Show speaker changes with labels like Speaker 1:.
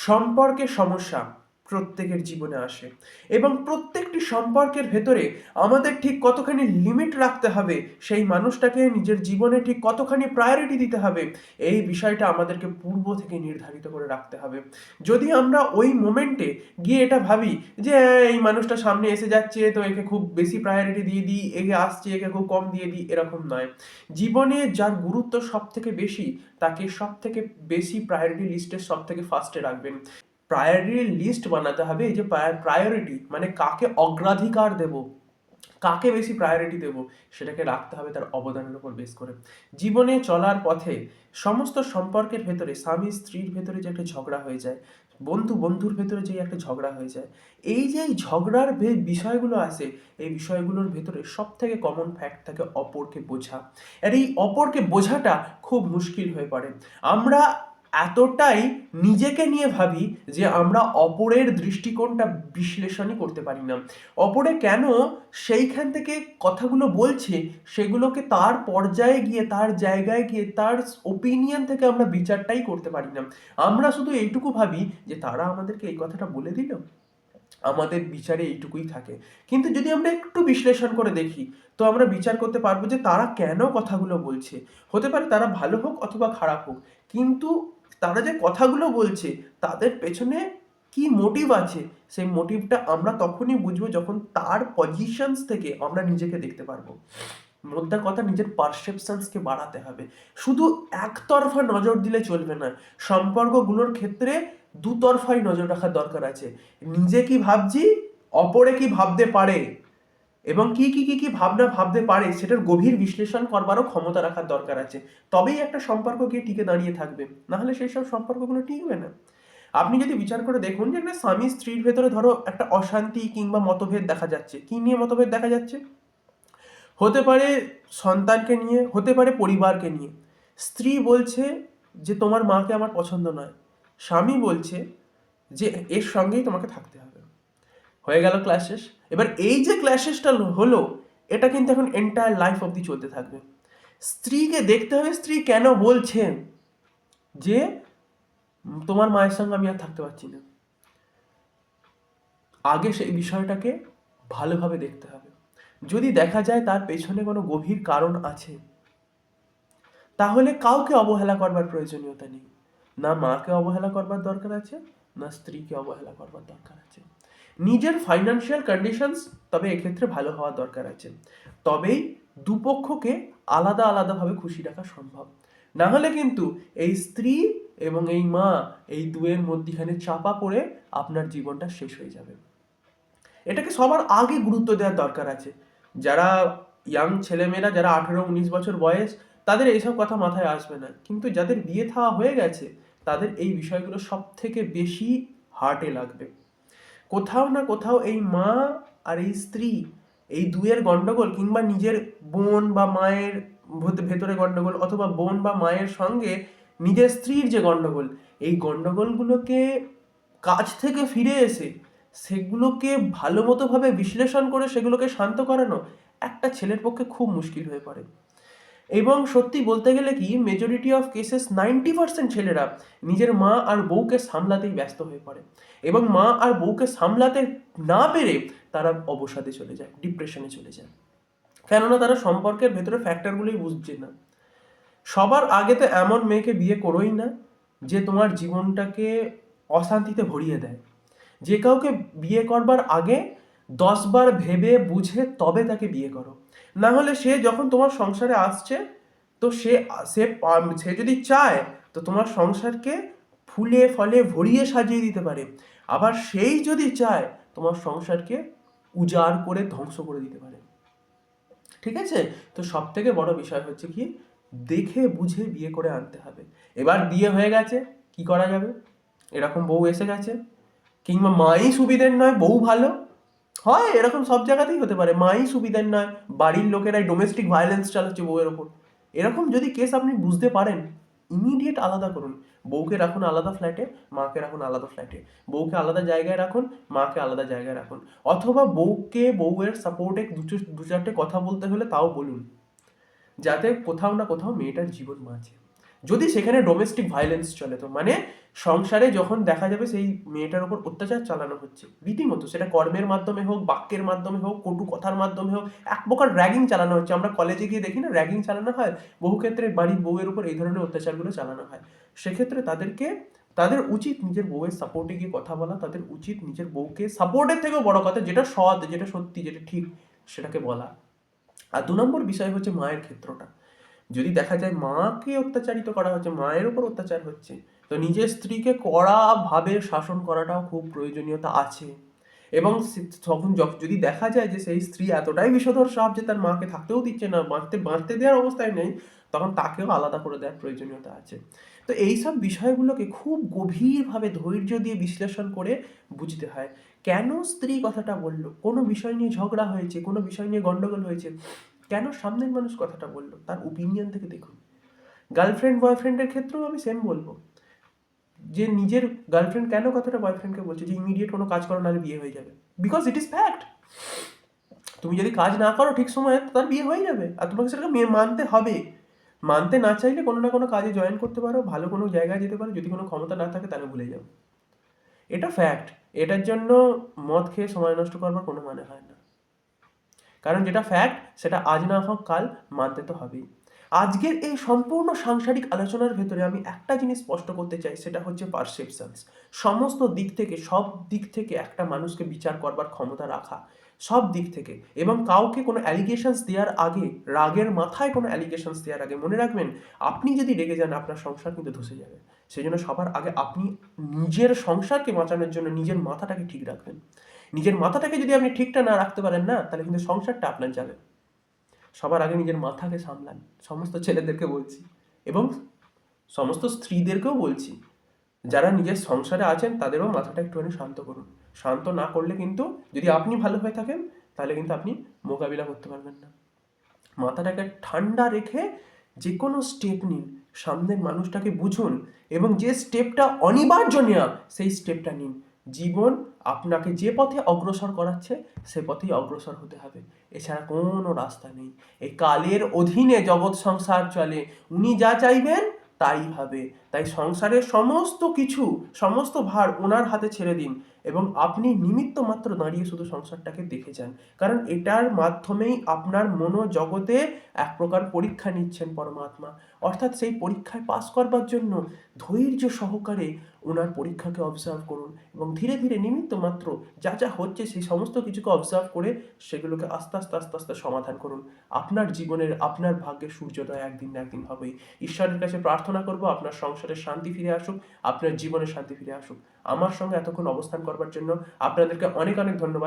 Speaker 1: সম্পর্কের সমস্যা প্রত্যেকের জীবনে আসে এবং প্রত্যেকটি সম্পর্কের ভেতরে আমাদের ঠিক কতখানি লিমিট রাখতে হবে, সেই মানুষটাকে নিজের জীবনে ঠিক কতখানি প্রায়োরিটি দিতে হবে, এই বিষয়টা আমাদেরকে পূর্ব থেকে নির্ধারিত করে রাখতে হবে। যদি আমরা ওই মোমেন্টে গিয়ে এটা ভাবি যে এই মানুষটা সামনে এসে যাচ্ছে তো একে খুব বেশি প্রায়োরিটি দিয়ে দিই, একে আসছে একে খুব কম দিয়ে দিই, এরকম নয়। জীবনে যার গুরুত্ব সব থেকে বেশি তাকে সব থেকে বেশি প্রায়োরিটি লিস্টের সব থেকে ফার্স্টে রাখবেন। প্রায়োরিটি লিস্ট বানাতে হবে, এই যে প্রায়োরিটি মানে কাকে অগ্রাধিকার দেব, কাকে বেশি প্রায়োরিটি দেব, সেটাকে রাখতে হবে তার অবদানের উপর বেস করে। জীবনে চলার পথে সমস্ত সম্পর্কের ভেতরে স্বামী স্ত্রীর ভেতরে যে একটা ঝগড়া হয়ে যায়, বন্ধু বন্ধুর ভেতরে যে একটা ঝগড়া হয়ে যায়, এই যে এই ঝগড়ার বিষয়গুলো আসে, এই বিষয়গুলোর ভেতরে সব থেকে কমন ফ্যাক্ট থাকে অপরকে বোঝা। আর এই অপরকে বোঝাটা খুব মুশকিল হয়ে পড়ে। আমরা এতটাই নিজেকে নিয়ে ভাবি যে আমরা অপরের দৃষ্টিকোণটা বিশ্লেষণই করতে পারি না। অপরে কেন সেইখান থেকে কথাগুলো বলছে সেগুলোকে তার পর্যায়ে গিয়ে, তার জায়গায় গিয়ে, তার ওপিনিয়ন থেকে আমরা বিচারটাই করতে পারি না। আমরা শুধু এইটুকু ভাবি যে তারা আমাদেরকে এই কথাটা বলে দিল, আমাদের বিচারে এইটুকুই থাকে। কিন্তু যদি আমরা একটু বিশ্লেষণ করে দেখি তো আমরা বিচার করতে পারবো যে তারা কেন কথাগুলো বলছে। হতে পারে তারা ভালো হোক অথবা খারাপ হোক, কিন্তু তারা যে কথাগুলো বলছে তাদের পেছনে কি মোটিভ আছে, সেই মোটিভটা আমরা তখনই বুঝবো যখন তার পজিশনস থেকে আমরা নিজেকে দেখতে পারবো। মোদ্দা কথা, নিজের পারসেপশনসকে বাড়াতে হবে। শুধু একতরফা নজর দিলে চলবে না, সম্পর্কগুলোর ক্ষেত্রে দুতরফাই নজর রাখার দরকার আছে। নিজে কি ভাবছি, অপরে কি ভাবতে পারে, এবং কি ভাবনা ভাবতে পারে সেটার গভীর বিশ্লেষণ করবারও ক্ষমতা রাখার দরকার আছে। তবেই একটা সম্পর্ক গিয়ে টিকে দাঁড়িয়ে থাকবে, নাহলে সেই সব সম্পর্কগুলো টিকবে না। আপনি যদি বিচার করে দেখুন যে একটা স্বামী স্ত্রীর ভেতরে ধরো একটা অশান্তি কিংবা মতভেদ দেখা যাচ্ছে, কি নিয়ে মতভেদ দেখা যাচ্ছে? হতে পারে সন্তানকে নিয়ে, হতে পারে পরিবারকে নিয়ে। স্ত্রী বলছে যে তোমার মাকে আমার পছন্দ নয়, স্বামী বলছে যে এর সঙ্গেই তোমাকে থাকতে হবে। হয়ে গেল ক্ল্যাশেস। এবার এই যে ক্ল্যাশেসটা হলো, এটা কিন্তু এখন এন্টায়ার লাইফ অবধি চলতে থাকবে। স্ত্রীকে দেখতে হবে স্ত্রী কেন বলছে যে তোমার মায়ের সঙ্গে আমি আর থাকতে পারছি না। আগে সেই বিষয়টাকে ভালোভাবে দেখতে হবে। যদি দেখা যায় তার পেছনে কোনো গভীর কারণ আছে, তাহলে কাউকে অবহেলা করবার প্রয়োজনীয়তা নেই। না মাকে অবহেলা করবার দরকার আছে, না স্ত্রীকে অবহেলা করবার দরকার আছে। নিজের ফাইন্যান্সিয়াল কন্ডিশনস তবে এক্ষেত্রে ভালো হওয়া দরকার আছে, তবেই দুপক্ষকে আলাদা আলাদাভাবে খুশি রাখা সম্ভব। না হলে কিন্তু এই স্ত্রী এবং এই মা, এই দুয়ের মধ্যখানে চাপা পড়ে আপনার জীবনটা শেষ হয়ে যাবে। এটাকে সবার আগে গুরুত্ব দেওয়ার দরকার আছে। যারা ইয়াং ছেলেমেয়েরা, যারা 18-19 বছর বয়স, তাদের এইসব কথা মাথায় আসবে না, কিন্তু যাদের বিয়ে থাওয়া হয়ে গেছে তাদের এই বিষয়গুলো সব থেকে বেশি হার্টে লাগবে। কোথাও না কোথাও এই মা আর এই স্ত্রী, এই দুয়ের গন্ডগোল, কিংবা নিজের বোন বা মায়ের ভেতরে গন্ডগোল, অথবা বোন বা মায়ের সঙ্গে নিজের স্ত্রীর যে গন্ডগোল, এই গন্ডগোলগুলোকে কাজ থেকে ফিরে এসে সেগুলোকে ভালো মতো ভাবে বিশ্লেষণ করে সেগুলোকে শান্ত করানো একটা ছেলের পক্ষে খুব মুশকিল হয়ে পড়ে। এবং সত্যি বলতে গেলে কি, মেজরিটি অফ কেসেস 90% ছেলেরা নিজের মা আর বউকে সামলাতেই ব্যস্ত হয়ে পড়ে, এবং মা আর বউকে সামলাতে না পেরে তারা অবসাদে চলে যায়, ডিপ্রেশনে চলে যায়। কেননা তারা সম্পর্কের ভেতরে ফ্যাক্টরগুলোই বুঝছে না। সবার আগে তো এমন মেয়েকে বিয়ে করোই না যে তোমার জীবনটাকে অশান্তিতে ভরিয়ে দেয়। যে কাউকে বিয়ে করবার আগে 10 বার ভেবে বুঝে তবে তাকে বিয়ে করো। না হলে সে যখন তোমার সংসারে আসছে, তো সে সে সে যদি চায় তো তোমার সংসারকে ফুলে ফলে ভরিয়ে সাজিয়ে দিতে পারে। আবার সেই যদি চায় তোমার সংসারকে উজাড় করে ধ্বংস করে দিতে পারে। ঠিক আছে? তো সব থেকে বড় বিষয় হচ্ছে কি, দেখে বুঝে বিয়ে করে আনতে হবে। এবার বিয়ে হয়ে গেছে, কি করা যাবে? এরকম বউ এসে গেছে, কিংবা মাই সুবিধের নয় বউ ভালো হয়, এরকম সব জায়গাতেই হতে পারে। মাই সুবিধের নয়, বাড়ির লোকেরাই ডোমেস্টিক ভায়োলেন্স চালাচ্ছে বউয়ের ওপর। এরকম যদি কেস আপনি বুঝতে পারেন, ইমিডিয়েট আলাদা করুন। বউকে রাখুন আলাদা ফ্ল্যাটে, মাকে রাখুন আলাদা ফ্ল্যাটে। বউকে আলাদা জায়গায় রাখুন, মাকে আলাদা জায়গায় রাখুন। অথবা বউকে বউয়ের সাপোর্টে দু চারটে কথা বলতে হলে তাও বলুন, যাতে কোথাও না কোথাও মেয়েটার জীবন বাঁচে। যদি সেখানে ডোমেস্টিক ভায়োলেন্স চলে, তো মানে সংসারে যখন দেখা যাবে সেই মেয়েটার উপর অত্যাচার চালানো হচ্ছে রীতিমতো, সেটা কর্মের মাধ্যমে হোক, বাক্যের মাধ্যমে হোক, কটু কথার মাধ্যমে হোক, এক প্রকার র্যাগিং চালানো হচ্ছে। আমরা কলেজে গিয়ে দেখি না র্যাগিং চালানো হয়, বহু ক্ষেত্রে বাড়ির বউয়ের উপর এই ধরনের অত্যাচারগুলো চালানো হয়। সেক্ষেত্রে তাদের উচিত নিজের বউয়ের সাপোর্টে গিয়ে কথা বলা, তাদের উচিত নিজের বউকে সাপোর্টের থেকেও বড় কথা, যেটা সৎ, যেটা সত্যি, যেটা ঠিক, সেটাকে বলা। আর 2 নম্বর বিষয় হচ্ছে মায়ের ক্ষেত্রটা। যদি দেখা যায় মাকে অত্যাচারিত করা হচ্ছে, মায়ের উপর অত্যাচার হচ্ছে, তো নিজের স্ত্রীকে কড়াভাবে শাসন করাটাও খুব প্রয়োজনীয়তা আছে। এবং তখন যদি দেখা যায় যে সেই স্ত্রী এতটাই বিষধর সাপ যে তার মাকে থাকতেও দিচ্ছে না, বাঁচতে দেওয়ার অবস্থায় নেই, তখন তাকেও আলাদা করে দেওয়ার প্রয়োজনীয়তা আছে। তো এইসব বিষয়গুলোকে খুব গভীরভাবে ধৈর্য দিয়ে বিশ্লেষণ করে বুঝতে হয়। কেন স্ত্রী কথাটা বললো, কোনো বিষয় নিয়ে ঝগড়া হয়েছে, কোনো বিষয় নিয়ে গন্ডগোল হয়েছে, কেন সামনের মানুষ কথাটা বললো, তার ওপিনিয়ন থেকে দেখুন। গার্লফ্রেন্ড বয়ফ্রেন্ডের ক্ষেত্রেও আমি সেম বলবো, যে নিজের গার্লফ্রেন্ড কেন কথাটা বয়ফ্রেন্ডকে বলছে যে ইমিডিয়েট কোনো কাজ করো নাহলে বিয়ে হয়ে যাবে, বিকজ ইট ইজ ফ্যাক্ট। তুমি যদি কাজ না করো ঠিক সময়ে, তার বিয়ে হয়ে যাবে, আর তোমাকে সেটাকে মানতে হবে। মানতে না চাইলে কোনো না কোনো কাজে জয়েন করতে পারো, ভালো কোনো জায়গায় যেতে পারো, যদি কোনো ক্ষমতা না থাকে তাহলে ভুলে যাও। এটা ফ্যাক্ট। এটার জন্য মদ খেয়ে সময় নষ্ট করবার কোনো মানে হয় না, কারণ যেটা ফ্যাক্ট সেটা আজ না হোক কাল মানতে তো হবেই। আজকের এই সম্পূর্ণ সাংসারিক আলোচনার ভেতরে আমি একটা জিনিস স্পষ্ট করতে চাই, সেটা হচ্ছে পারসেপশনস। সমস্ত দিক থেকে, সব দিক থেকে একটা মানুষকে বিচার করবার ক্ষমতা রাখা, সব দিক থেকে। এবং কাউকে কোনো অ্যালিগেশনস দেওয়ার আগে, রাগের মাথায় কোনো অ্যালিগেশনস দেওয়ার আগে মনে রাখবেন, আপনি যদি রেগে যান আপনার সংসার কিন্তু ধসে যাবে। সেই জন্য সবার আগে আপনি নিজের সংসারকে বাঁচানোর জন্য নিজের মাথাটাকে ঠিক রাখবেন। নিজের মাথাটাকে যদি আপনি ঠিকটা না রাখতে পারেন না, তাহলে কিন্তু সংসারটা আপনার যাবে। সবার আগে নিজের মাথাকে সামলান, সমস্ত ছেলেদেরকে বলছি, এবং সমস্ত স্ত্রীদেরকেও বলছি, যারা নিজের সংসারে আছেন তাদেরও মাথাটা একটুখানি শান্ত করুন। শান্ত না করলে কিন্তু, যদি আপনি ভালো হয়ে থাকেন, তাহলে কিন্তু আপনি মোকাবিলা করতে পারবেন না। মাথাটাকে ঠান্ডা রেখে যে কোনো স্টেপ নিন, সামনের মানুষটাকে বুঝুন, এবং যে স্টেপটা অনিবার্য নেওয়া সেই স্টেপটা নিন। জীবন আপনাকে যে পথে অগ্রসর করাচ্ছে সে পথেই অগ্রসর হতে হবে, এছাড়া কোনো রাস্তা নেই। এই কালের অধীনে জগৎ সংসার চলে, উনি যা চাইবেন তাই হবে। তাই সংসারের সমস্ত কিছু, সমস্ত ভার ওনার হাতে ছেড়ে দিন, এবং আপনি নিমিত্ত মাত্র দাঁড়িয়ে শুধু সংসারটাকে দেখে যান। কারণ এটার মাধ্যমেই আপনার মনোজগতে এক প্রকার পরীক্ষা নিচ্ছেন পরমাত্মা। অর্থাৎ সেই পরীক্ষায় পাস করবার জন্য ধৈর্য সহকারে ওনার পরীক্ষাকে অবজার্ভ করুন, এবং ধীরে ধীরে নিমিত্ত মাত্র যা যা হচ্ছে সেই সমস্ত কিছুকে অবজার্ভ করে সেগুলোকে আস্তে আস্তে আস্তে আস্তে সমাধান করুন। আপনার জীবনের, আপনার ভাগ্যের সূর্যোদয় একদিন না একদিন হবেই। ঈশ্বরের কাছে প্রার্থনা করব আপনার সংসারে শান্তি ফিরে আসুক, আপনার জীবনে শান্তি ফিরে আসুক। আমার সঙ্গে এতক্ষণ অবস্থান করবার জন্য আপনাদেরকে অনেক অনেক ধন্যবাদ।